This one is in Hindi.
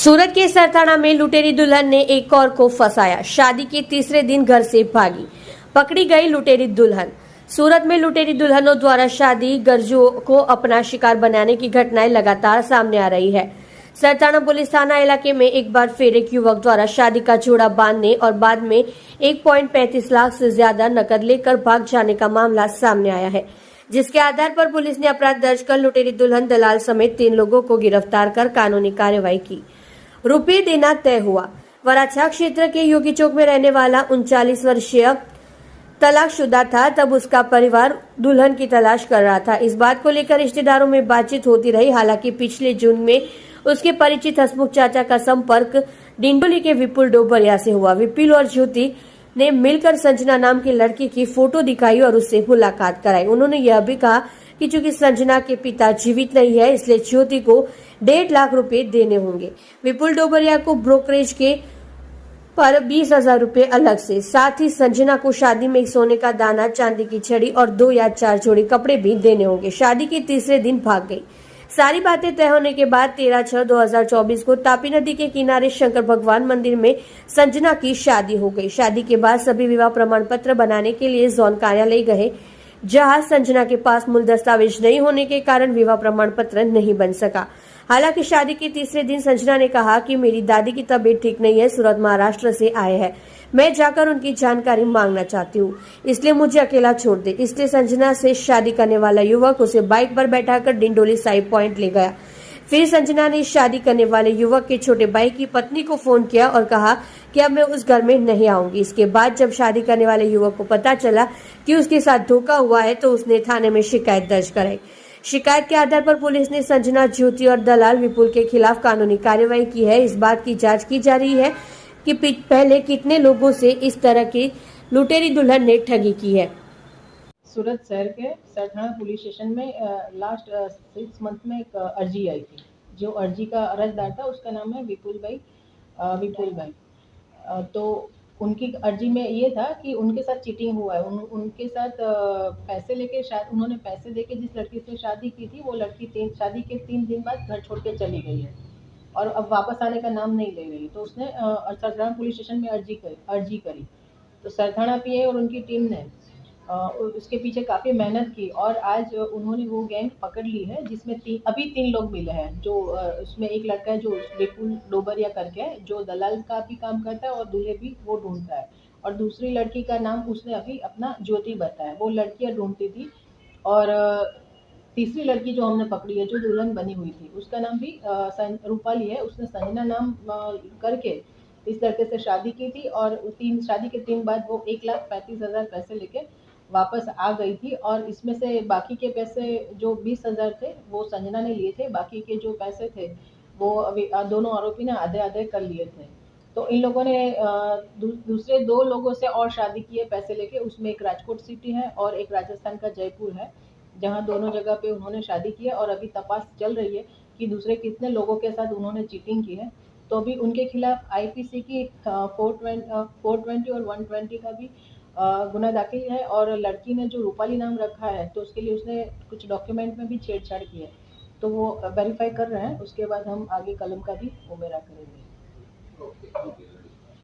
सूरत के सरथाना में लुटेरी दुल्हन ने एक और को फंसाया। शादी के तीसरे दिन घर से भागी, पकड़ी गई लुटेरी दुल्हन। सूरत में लुटेरी दुल्हनों द्वारा शादी गर्जुओं को अपना शिकार बनाने की घटनाएं लगातार सामने आ रही है। सरथाना पुलिस थाना इलाके में एक बार फिर एक युवक द्वारा शादी का जोड़ा बांधने और बाद में 1.35 लाख से ज्यादा नकद लेकर भाग जाने का मामला सामने आया है, जिसके आधार पर पुलिस ने अपराध दर्ज कर लुटेरी दुल्हन दलाल समेत 3 लोगों को गिरफ्तार कर कानूनी कार्रवाई की। रुपये देना तय हुआ। वराछा क्षेत्र के योगी चौक में रहने वाला 39 वर्षीय तलाकशुदा था। तब उसका परिवार दुल्हन की तलाश कर रहा था। इस बात को लेकर रिश्तेदारों में बातचीत होती रही। हालांकि पिछले जून में उसके परिचित हसमुख चाचा का संपर्क डिंडोली के विपुल डोबरिया से हुआ। विपुल और ज्योति ने मिलकर संजना नाम की लड़की की फोटो दिखाई और उससे मुलाकात कराई। उन्होंने यह भी कहा कि चूंकि संजना के पिता जीवित नहीं है, इसलिए ज्योति को 1.5 लाख रुपए देने होंगे। विपुल डोबरिया को ब्रोकरेज के पर 20,000 रुपए अलग से, साथ ही संजना को शादी में एक सोने का दाना, चांदी की छड़ी और 2 या 4 जोड़ी कपड़े भी देने होंगे। शादी के तीसरे दिन भाग गई। सारी बातें तय होने के बाद 13/6/2024 को तापी नदी के किनारे शंकर भगवान मंदिर में संजना की शादी हो गई। शादी के बाद सभी विवाह प्रमाण पत्र बनाने के लिए जोन कार्यालय गए, जहां संजना के पास मूल दस्तावेज नहीं होने के कारण विवाह प्रमाण पत्र नहीं बन सका। हालांकि शादी के तीसरे दिन संजना ने कहा कि मेरी दादी की तबीयत ठीक नहीं है, सूरत महाराष्ट्र से आए हैं, मैं जाकर उनकी जानकारी मांगना चाहती हूँ, इसलिए मुझे अकेला छोड़ दे। इसलिए संजना से शादी करने वाला युवक उसे बाइक पर बैठाकर डिंडोली साइड पॉइंट ले गया। फिर संजना ने शादी करने वाले युवक के छोटे भाई की पत्नी को फोन किया और कहा कि अब मैं उस घर में नहीं आऊंगी। इसके बाद जब शादी करने वाले युवक को पता चला कि उसके साथ धोखा हुआ है, तो उसने थाने में शिकायत दर्ज कराई। शिकायत के आधार पर पुलिस ने संजना, ज्योति और दलाल विपुल के खिलाफ कानूनी कार्रवाई की है। इस बात की जांच की जा रही है कि पहले कितने लोगों से इस तरह की लुटेरी दुल्हन ने ठगी की है। सूरत शहर के सरथाना पुलिस स्टेशन में लास्ट 6 मंथ में एक अर्जी आई थी। जो अर्जी का अर्जदार था उसका नाम है विपुल भाई। तो उनकी अर्जी में ये था कि उनके साथ चीटिंग हुआ है। उनके साथ पैसे लेके शायद उन्होंने पैसे देके जिस लड़की से शादी की थी, वो लड़की शादी के 3 दिन बाद घर छोड़ के चली गई है और अब वापस आने का नाम नहीं ले रही। तो उसने सरथाना पुलिस स्टेशन में अर्जी करी। तो सरथाना पीए और उनकी टीम ने उसके पीछे काफ़ी मेहनत की और आज उन्होंने वो गैंग पकड़ ली है, जिसमें अभी 3 लोग मिले हैं। जो उसमें एक लड़का है जो विपुल डोबरिया करके है, जो दलाल का भी काम करता है और दूल्हे भी वो ढूंढता है। और दूसरी लड़की का नाम उसने अभी अपना ज्योति बताया, वो लड़कियाँ ढूंढती थी। और तीसरी लड़की जो हमने पकड़ी है, जो दुल्हन बनी हुई थी, उसका नाम भी रूपाली है। उसने संजना नाम करके इस लड़के से शादी की थी और शादी के 3 बाद वो 1,35,000 पैसे लेके वापस आ गई थी। और इसमें से बाकी के पैसे जो 20,000 थे वो संजना ने लिए थे। बाकी के जो पैसे थे वो अभी दोनों आरोपी ने आधे आधे कर लिए थे। तो इन लोगों ने दूसरे 2 लोगों से और शादी की है पैसे लेके। उसमें एक राजकोट सिटी है और एक राजस्थान का जयपुर है, जहाँ दोनों जगह पे उन्होंने शादी की है। और अभी तपास चल रही है कि दूसरे कितने लोगों के साथ उन्होंने चीटिंग की है। तो अभी उनके खिलाफ आईपीसी की 420 और 120 का भी गुना दाखिल है। और लड़की ने जो रूपाली नाम रखा है, तो उसके लिए उसने कुछ डॉक्यूमेंट में भी छेड़छाड़ की है। तो वो वेरीफाई कर रहे हैं, उसके बाद हम आगे कलम का भी उमेरा करेंगे।